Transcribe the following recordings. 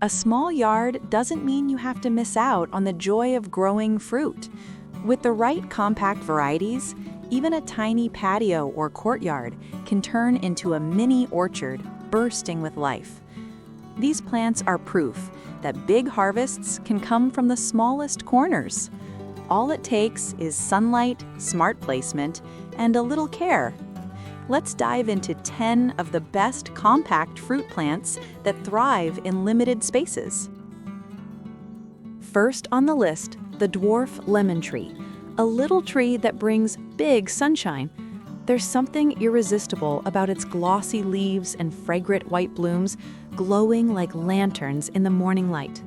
A small yard doesn't mean you have to miss out on the joy of growing fruit. With the right compact varieties, even a tiny patio or courtyard can turn into a mini orchard bursting with life. These plants are proof that big harvests can come from the smallest corners. All it takes is sunlight, smart placement, and a little care. Let's dive into 10 of the best compact fruit plants that thrive in limited spaces. First on the list, the dwarf lemon tree, a little tree that brings big sunshine. There's something irresistible about its glossy leaves and fragrant white blooms glowing like lanterns in the morning light.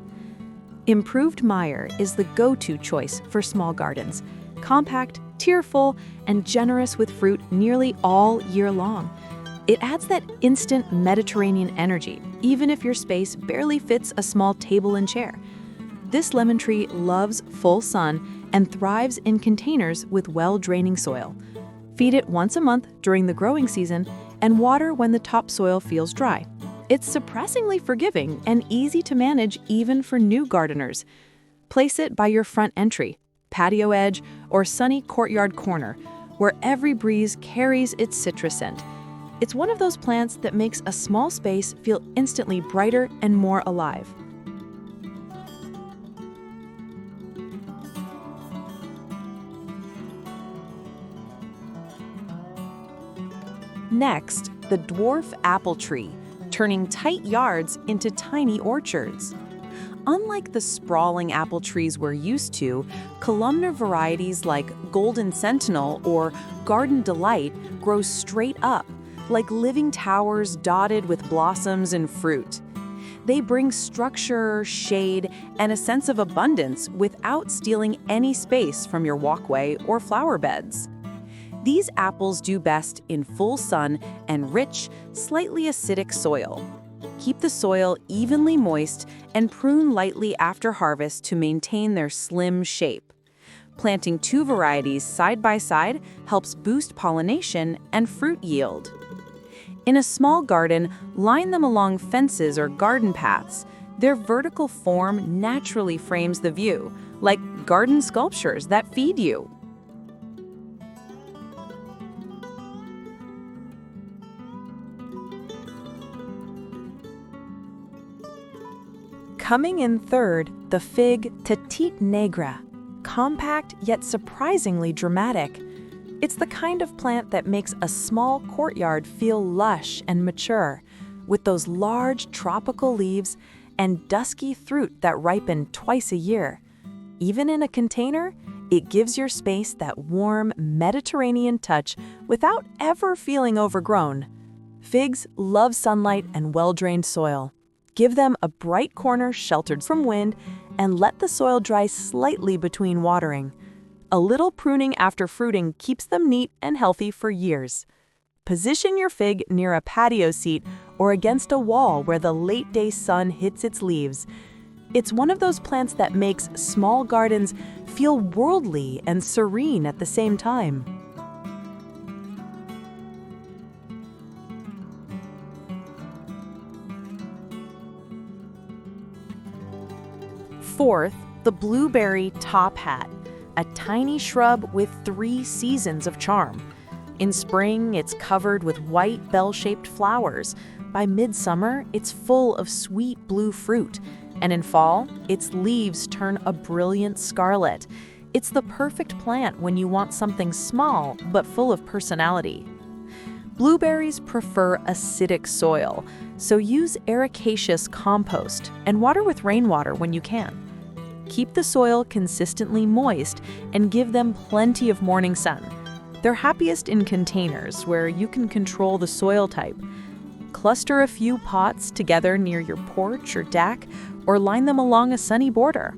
Improved Meyer is the go-to choice for small gardens, compact, tearful, and generous with fruit nearly all year long. It adds that instant Mediterranean energy, even if your space barely fits a small table and chair. This lemon tree loves full sun and thrives in containers with well-draining soil. Feed it once a month during the growing season and water when the topsoil feels dry. It's surprisingly forgiving and easy to manage even for new gardeners. Place it by your front entry, patio edge, or sunny courtyard corner, where every breeze carries its citrus scent. It's one of those plants that makes a small space feel instantly brighter and more alive. Next, the dwarf apple tree, turning tight yards into tiny orchards. Unlike the sprawling apple trees we're used to, columnar varieties like Golden Sentinel or Garden Delight grow straight up, like living towers dotted with blossoms and fruit. They bring structure, shade, and a sense of abundance without stealing any space from your walkway or flower beds. These apples do best in full sun and rich, slightly acidic soil. Keep the soil evenly moist and prune lightly after harvest to maintain their slim shape. Planting two varieties side by side helps boost pollination and fruit yield. In a small garden, line them along fences or garden paths. Their vertical form naturally frames the view, like garden sculptures that feed you. Coming in third, the fig Petite Negra, compact yet surprisingly dramatic. It's the kind of plant that makes a small courtyard feel lush and mature, with those large tropical leaves and dusky fruit that ripen twice a year. Even in a container, it gives your space that warm Mediterranean touch without ever feeling overgrown. Figs love sunlight and well-drained soil. Give them a bright corner sheltered from wind and let the soil dry slightly between watering. A little pruning after fruiting keeps them neat and healthy for years. Position your fig near a patio seat or against a wall where the late-day sun hits its leaves. It's one of those plants that makes small gardens feel worldly and serene at the same time. Fourth, the blueberry top hat, a tiny shrub with 3 seasons of charm. In spring, it's covered with white bell-shaped flowers. By midsummer, it's full of sweet blue fruit. And in fall, its leaves turn a brilliant scarlet. It's the perfect plant when you want something small but full of personality. Blueberries prefer acidic soil, so use ericaceous compost and water with rainwater when you can. Keep the soil consistently moist and give them plenty of morning sun. They're happiest in containers where you can control the soil type. Cluster a few pots together near your porch or deck, or line them along a sunny border.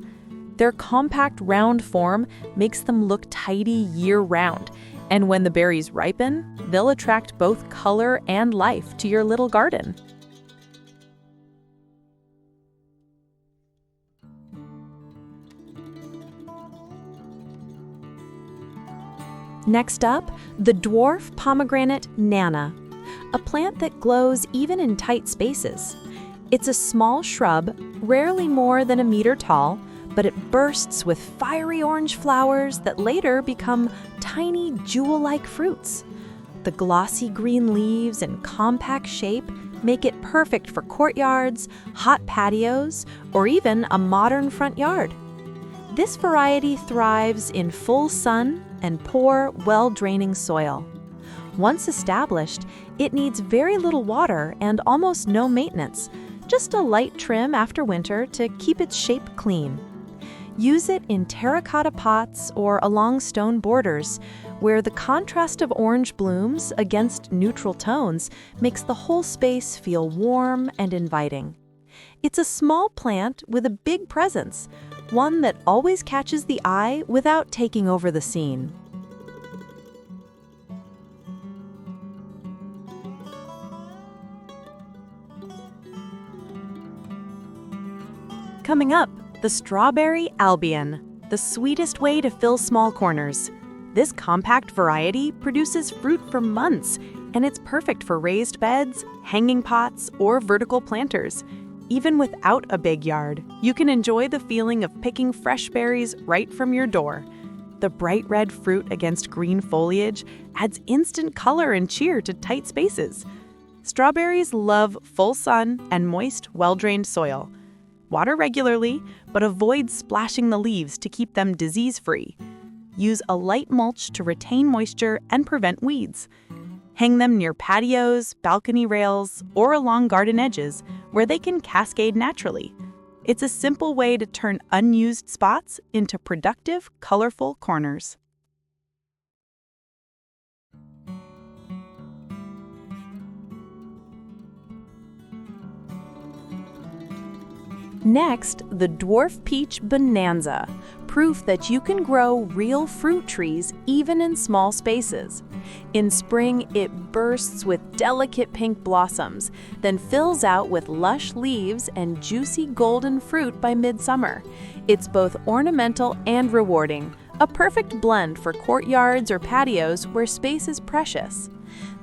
Their compact round form makes them look tidy year-round, and when the berries ripen, they'll attract both color and life to your little garden. Next up, the dwarf pomegranate Nana, a plant that glows even in tight spaces. It's a small shrub, rarely more than a meter tall, but it bursts with fiery orange flowers that later become tiny jewel-like fruits. The glossy green leaves and compact shape make it perfect for courtyards, hot patios, or even a modern front yard. This variety thrives in full sun and poor, well-draining soil. Once established, it needs very little water and almost no maintenance, just a light trim after winter to keep its shape clean. Use it in terracotta pots or along stone borders, where the contrast of orange blooms against neutral tones makes the whole space feel warm and inviting. It's a small plant with a big presence, one that always catches the eye without taking over the scene. Coming up, the strawberry Albion, the sweetest way to fill small corners. This compact variety produces fruit for months, and it's perfect for raised beds, hanging pots, or vertical planters. Even without a big yard, you can enjoy the feeling of picking fresh berries right from your door. The bright red fruit against green foliage adds instant color and cheer to tight spaces. Strawberries love full sun and moist, well-drained soil. Water regularly, but avoid splashing the leaves to keep them disease-free. Use a light mulch to retain moisture and prevent weeds. Hang them near patios, balcony rails, or along garden edges where they can cascade naturally. It's a simple way to turn unused spots into productive, colorful corners. Next, the dwarf peach Bonanza, proof that you can grow real fruit trees even in small spaces. In spring, it bursts with delicate pink blossoms, then fills out with lush leaves and juicy golden fruit by midsummer. It's both ornamental and rewarding, a perfect blend for courtyards or patios where space is precious.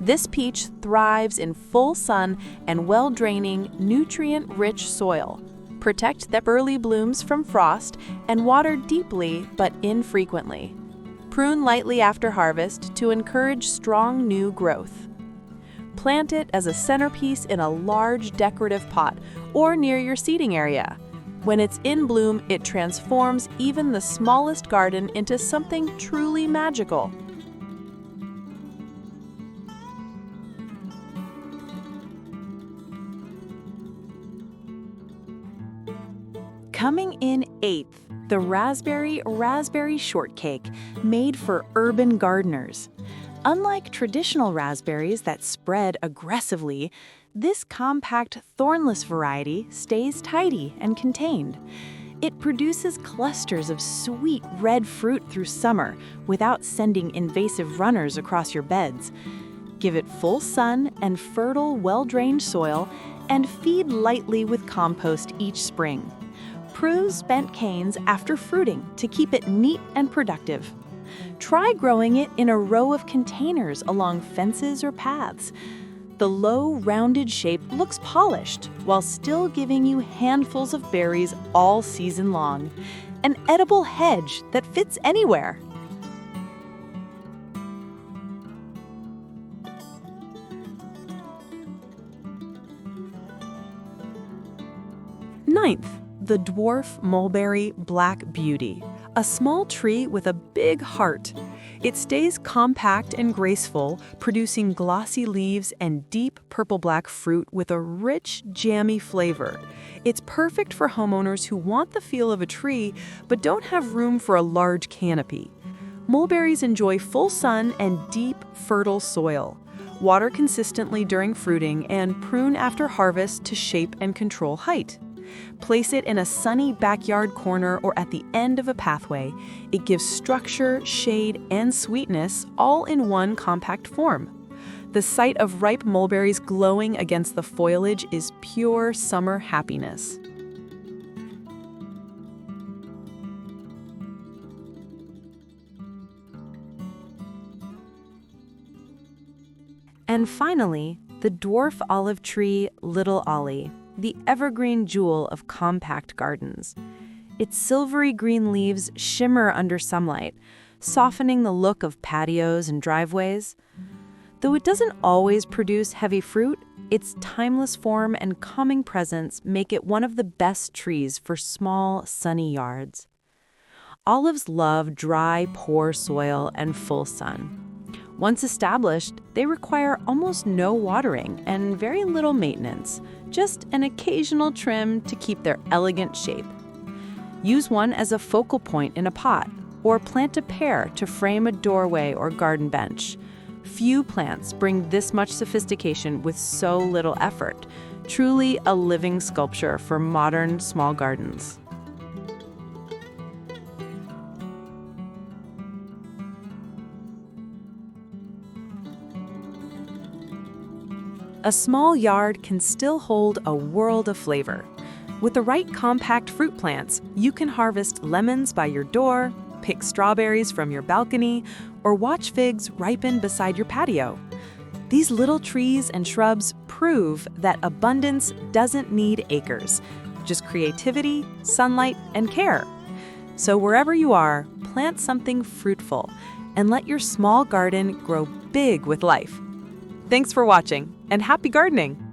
This peach thrives in full sun and well-draining, nutrient-rich soil. Protect the early blooms from frost and water deeply but infrequently. Prune lightly after harvest to encourage strong new growth. Plant it as a centerpiece in a large decorative pot or near your seating area. When it's in bloom, it transforms even the smallest garden into something truly magical. Coming in 8th, the raspberry shortcake, made for urban gardeners. Unlike traditional raspberries that spread aggressively, this compact thornless variety stays tidy and contained. It produces clusters of sweet red fruit through summer without sending invasive runners across your beds. Give it full sun and fertile, well-drained soil, and feed lightly with compost each spring. Prune spent canes after fruiting to keep it neat and productive. Try growing it in a row of containers along fences or paths. The low, rounded shape looks polished while still giving you handfuls of berries all season long. An edible hedge that fits anywhere. Ninth, the dwarf mulberry black beauty, a small tree with a big heart. It stays compact and graceful, producing glossy leaves and deep purple-black fruit with a rich, jammy flavor. It's perfect for homeowners who want the feel of a tree but don't have room for a large canopy. Mulberries enjoy full sun and deep, fertile soil. Water consistently during fruiting and prune after harvest to shape and control height. Place it in a sunny backyard corner or at the end of a pathway. It gives structure, shade, and sweetness all in one compact form. The sight of ripe mulberries glowing against the foliage is pure summer happiness. And finally, the dwarf olive tree Little Ollie. the evergreen jewel of compact gardens. Its silvery green leaves shimmer under sunlight, softening the look of patios and driveways. Though it doesn't always produce heavy fruit, its timeless form and calming presence make it one of the best trees for small, sunny yards. Olives love dry, poor soil and full sun. Once established, they require almost no watering and very little maintenance, just an occasional trim to keep their elegant shape. Use one as a focal point in a pot, or plant a pair to frame a doorway or garden bench. Few plants bring this much sophistication with so little effort. Truly a living sculpture for modern small gardens. A small yard can still hold a world of flavor. With the right compact fruit plants, you can harvest lemons by your door, pick strawberries from your balcony, or watch figs ripen beside your patio. These little trees and shrubs prove that abundance doesn't need acres, just creativity, sunlight, and care. So wherever you are, plant something fruitful and let your small garden grow big with life. Thanks for watching, and happy gardening!